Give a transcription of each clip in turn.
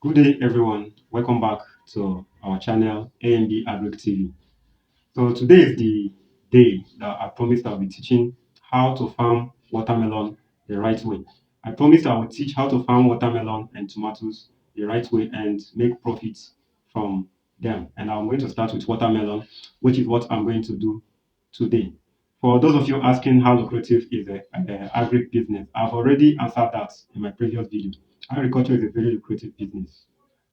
Good day, everyone. Welcome back to our channel, AMD Agric TV. So today is the day that I promised I'll be teaching how to farm watermelon the right way. I promised I will teach how to farm watermelon and tomatoes the right way and make profits from them. And I'm going to start with watermelon, which is what I'm going to do today. For those of you asking how lucrative is a agric business, I've already answered that in my previous video. Agriculture is a very lucrative business.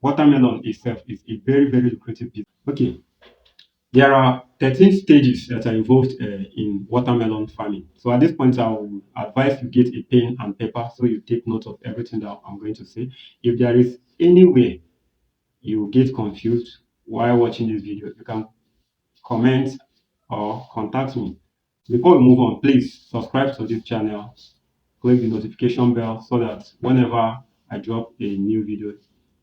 Watermelon itself is a very, very lucrative business. Okay, there are 13 stages that are involved in watermelon farming. So at this point, I will advise you get a pen and paper so you take note of everything that I'm going to say. If there is anywhere you get confused while watching this video, you can comment or contact me. Before we move on, please subscribe to this channel, click the notification bell so that whenever I drop a new video,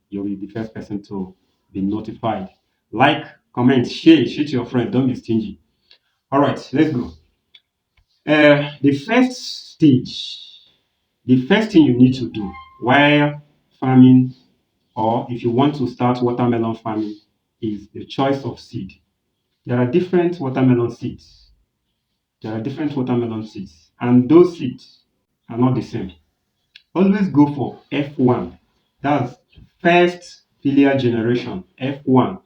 you'll be the first person to be notified. Like, comment, share to your friends. Don't be stingy. All right, let's go. The first stage, the first thing you need to do while farming, or if you want to start watermelon farming, is the choice of seed. There are different watermelon seeds. There are different watermelon seeds, and those seeds are not the same. Always go for F1. That's first filial generation, F1.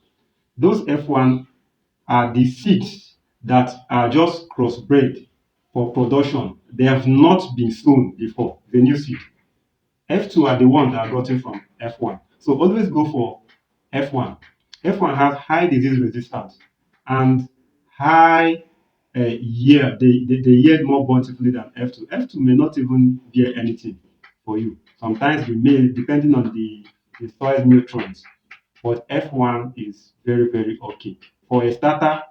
Those F1 are the seeds that are just crossbred for production. They have not been sown before, the new seed. F2 are the ones that are gotten from F1. So always go for F1. F1 has high disease resistance and high yield. They yield more bountifully than F2. F2 may not even bear anything for you. Sometimes you may, depending on the soil nutrients. But F1 is very, very okay. For a starter,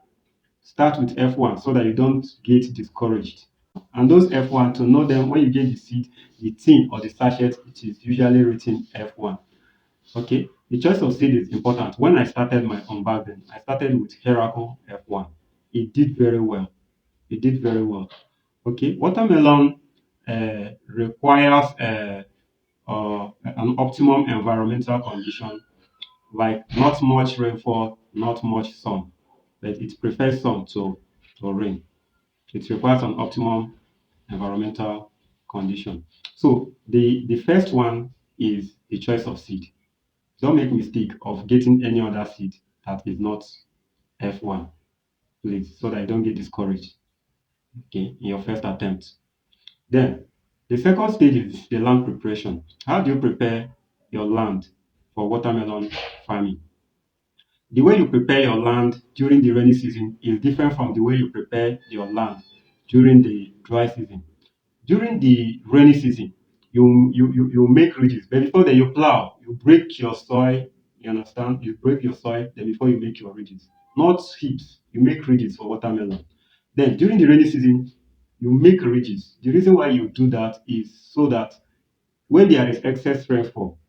start with F1 so that you don't get discouraged. And those F1, to know them, when you get the seed, the tin or the sachet, it is usually written F1. Okay, the choice of seed is important. When I started my unbagging, I started with Heracle F1. It did very well. It did very well. Okay, watermelon requires an optimum environmental condition, like not much rainfall, not much sun, but it prefers sun to rain. It requires an optimum environmental condition. So the first one is the choice of seed. Don't make mistake of getting any other seed that is not F1, please, so that you don't get discouraged, okay, in your first attempt. Then the second stage is the land preparation. How do you prepare your land for watermelon farming? The way you prepare your land during the rainy season is different from the way you prepare your land during the dry season. During the rainy season, you make ridges, but before then you plow, you break your soil. You understand? You break your soil, then before you make your ridges, not heaps. You make ridges for watermelon. Then during the rainy season, you make ridges. The reason why you do that is so that when there is excess rainfall,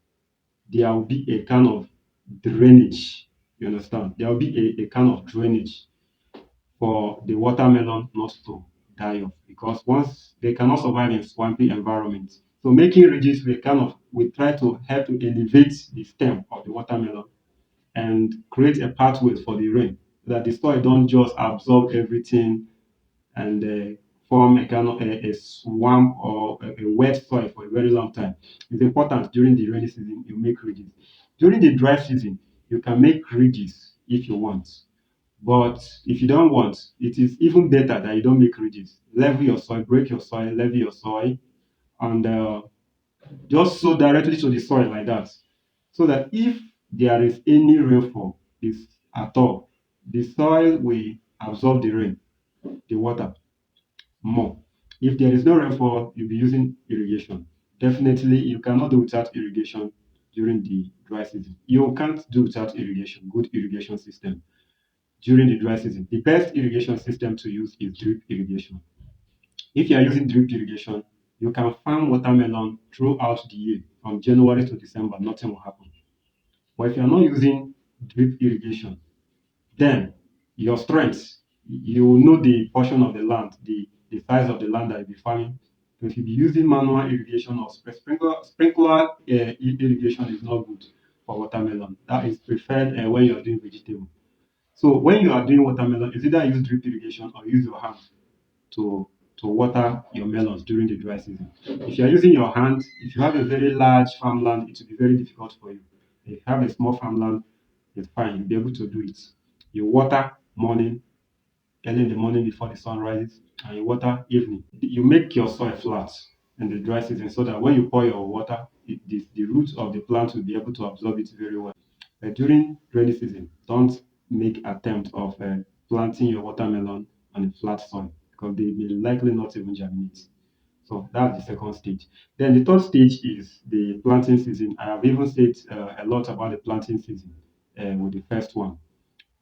there will be a kind of drainage. You understand? There will be a kind of drainage for the watermelon not to die off, because once they cannot survive in swampy environments. So making ridges we try to help to elevate the stem of the watermelon and create a pathway for the rain so that the soil don't just absorb everything and form a kind of a swamp or a wet soil for a very long time. It's important during the rainy season you make ridges. During the dry season, you can make ridges if you want. But if you don't want, it is even better that you don't make ridges. Level your soil, break your soil, level your soil, and just sow directly to the soil like that. So that if there is any rainfall is at all, the soil will absorb the rain, the water more. If there is no rainfall, you'll be using irrigation. Definitely, you cannot do without irrigation during the dry season. You can't do without irrigation, good irrigation system during the dry season. The best irrigation system to use is drip irrigation. If you are using drip irrigation, you can farm watermelon throughout the year from January to December, nothing will happen. But if you are not using drip irrigation, then your strength, you will know the portion of the land, the size of the land that you'll be farming. So if you be using manual irrigation or sprinkler irrigation is not good. for watermelon. That is preferred when you are doing vegetable. So when you are doing watermelon, it's either use drip irrigation or use your hand to to water your melons during the dry season. If you are using your hand, if you have a very large farmland, it will be very difficult for you. If you have a small farmland, it's fine. You'll be able to do it. You water morning, early in the morning before the sun rises, and you water evening. You make your soil flat in the dry season so that when you pour your water, the roots of the plant will be able to absorb it very well. But during rainy season, don't make attempt of planting your watermelon on a flat soil because they may likely not even germinate. So that's the second stage. Then the third stage is the planting season. I have even said a lot about the planting season with the first one.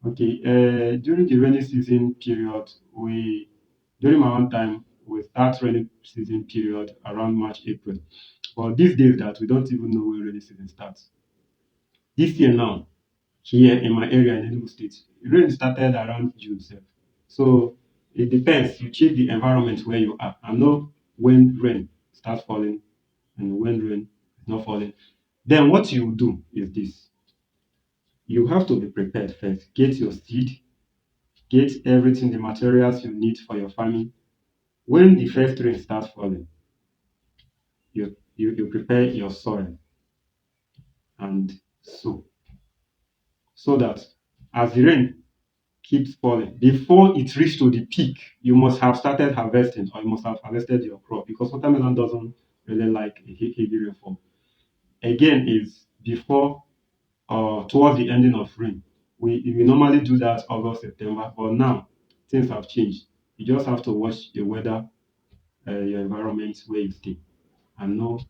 Okay, during the rainy season period, during my own time, we start rainy season period around March, April. But these days that we don't even know when rainy season starts. This year now, here in my area in Enugu State, rain started around June. Sef. So it depends. You check the environment where you are and know when rain starts falling and when rain is not falling. Then what you do is this. You have to be prepared first. Get your seed, get everything, the materials you need for your farming. When the first rain starts falling, you prepare your soil and sow so that as the rain keeps falling, before it reaches to the peak, you must have started harvesting or you must have harvested your crop because watermelon doesn't really like a heavy rainfall. Again, is before towards the ending of rain. We normally do that August, September, but now things have changed. You just have to watch the weather, your environment where you stay, and know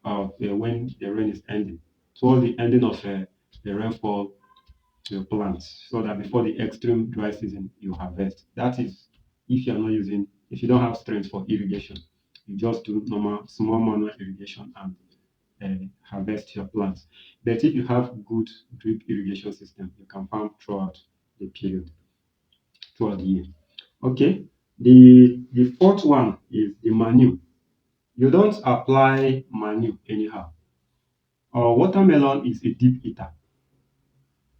when the rain is ending. Towards the ending of the rainfall, you plant so that before the extreme dry season, you harvest. That is if you don't have strength for irrigation, you just do normal small manual irrigation and harvest your plants. But if you have good drip irrigation system, you can farm throughout the period, throughout the year. Okay. The fourth one is the manure. You don't apply manure anyhow. Watermelon is a deep eater.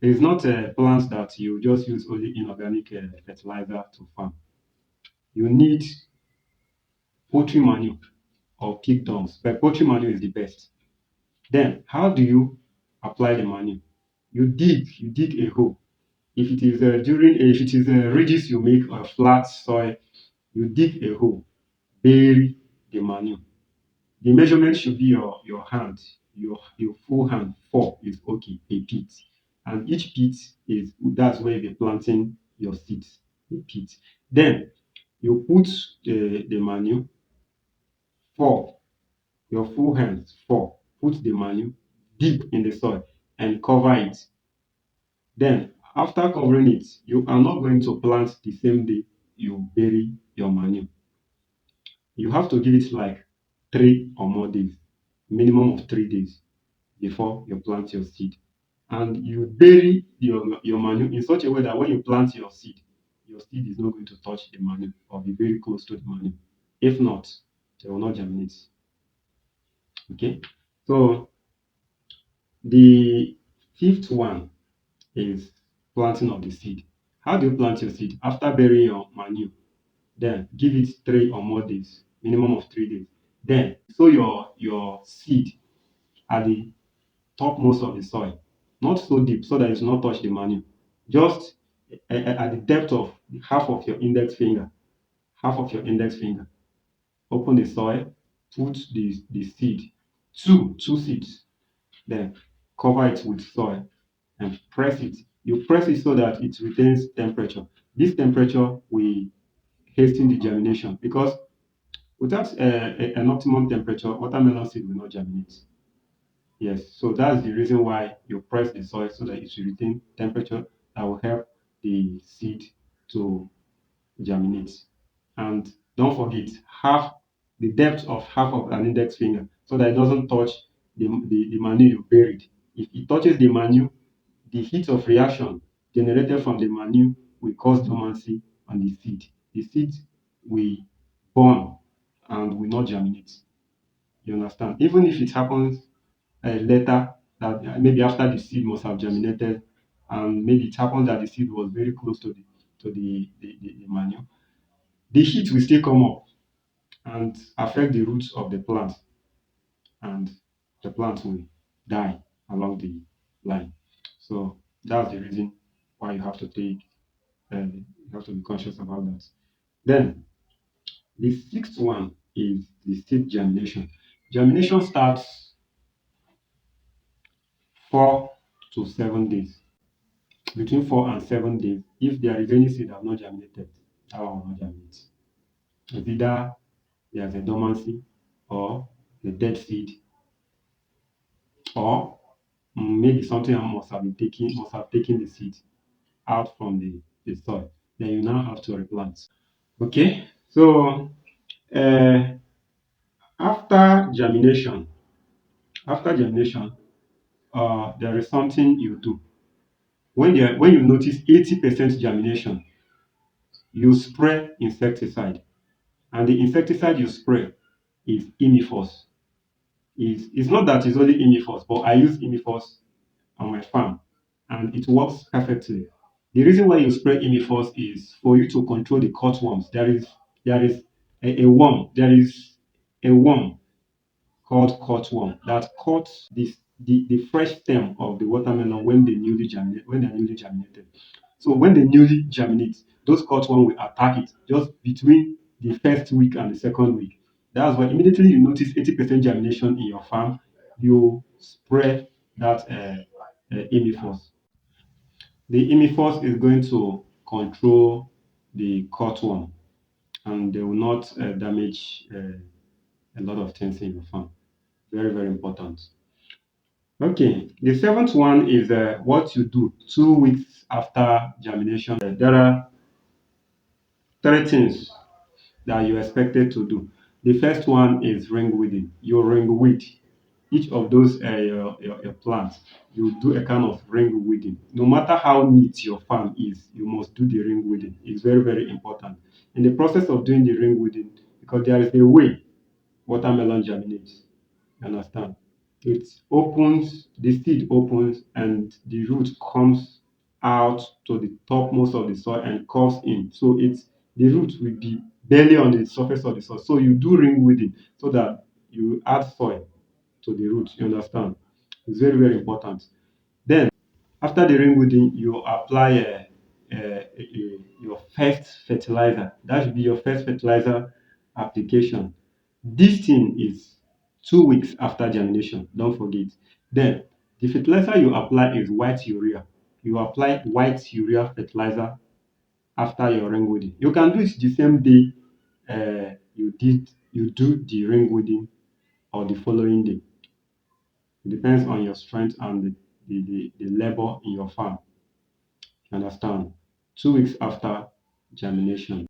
It's not a plant that you just use only inorganic fertilizer to farm. You need poultry manure or pig dungs, but poultry manure is the best. Then, how do you apply the manure? You dig a hole. If it is a ridges you make a flat soil, you dig a hole, bury the manure. The measurement should be your hand, your full hand. Four is okay, a pit, and each pit is that's where you're planting your seeds. A pit. Then you put the manure. Four, your full hands. Four, put the manure deep in the soil and cover it. Then, after covering it, you are not going to plant the same day you bury your manure. You have to give it like 3 or more days, minimum of 3 days before you plant your seed. And you bury your manure in such a way that when you plant your seed is not going to touch the manure or be very close to the manure. If not, they will not germinate. Okay. So the fifth one is planting of the seed. How do you plant your seed? After burying your manure, then give it 3 or more days, minimum of 3 days. Then sow your seed at the topmost of the soil, not so deep so that it will not touch the manure. Just at the depth of half of your index finger, half of your index finger. Open the soil, put the seed, two seeds, then cover it with soil and press it. You press it so that it retains temperature. This temperature will hasten the germination because without an optimum temperature, watermelon seed will not germinate. Yes, so that's the reason why you press the soil so that it will retain temperature that will help the seed to germinate. And don't forget, half the depth of half of an index finger so that it doesn't touch the manure you buried. If it touches the manure, the heat of reaction generated from the manure will cause dormancy on the seed. The seed will burn and will not germinate. You understand? Even if it happens later that maybe after the seed must have germinated, and maybe it happened that the seed was very close to the manure, the heat will still come up and affect the roots of the plant, and the plant will die along the line. So that's the reason why you have to be conscious about that. Then the sixth one is the seed germination. Germination starts 4 to 7 days. Between 4 and 7 days, if there is any seed that have not germinated, that one will not germinate. It's either there's a dormancy, or a dead seed, or maybe something must have taken the seed out from the soil. Then you now have to replant. Okay, so uh, after germination, after germination, there is something you do. When you notice 80% germination, you spray insecticide, and the insecticide you spray is Imifos. It's not that it's only Imifos, but I use Imifos on my farm, and it works perfectly. The reason why you spray Imifos is for you to control the cutworms. There is a worm. There is a worm called cutworm that cuts the fresh stem of the watermelon when they're newly germinated. So when they newly germinate, those cutworm will attack it just between the first week and the second week. That's why immediately you notice 80% germination in your farm, you spray that Imifos. The Imifos is going to control the cutworm, and they will not damage a lot of things in your farm. Very, very important. Okay, the seventh one is what you do 2 weeks after germination. There are three things that you're expected to do. The first one is ring weeding. You ring weed each of those your plants. You do a kind of ring weeding. No matter how neat your farm is, you must do the ring weeding. It's very, very important. In the process of doing the ring weeding, because there is a way watermelon germinates. You understand? It opens, the seed opens, and the root comes out to the topmost of the soil and curves in. So the root will be barely on the surface of the soil. So you do ring weeding so that you add soil to the root. You understand? It's very, very important. Then after the ring weeding, you apply your first fertilizer. That should be your first fertilizer application. This thing is 2 weeks after germination. Don't forget. Then the fertilizer you apply is white urea. You apply white urea fertilizer after your ring weeding. You can do it the same day you do the ring weeding, or the following day. It depends on your strength and the labor in your farm. You understand? 2 weeks after germination.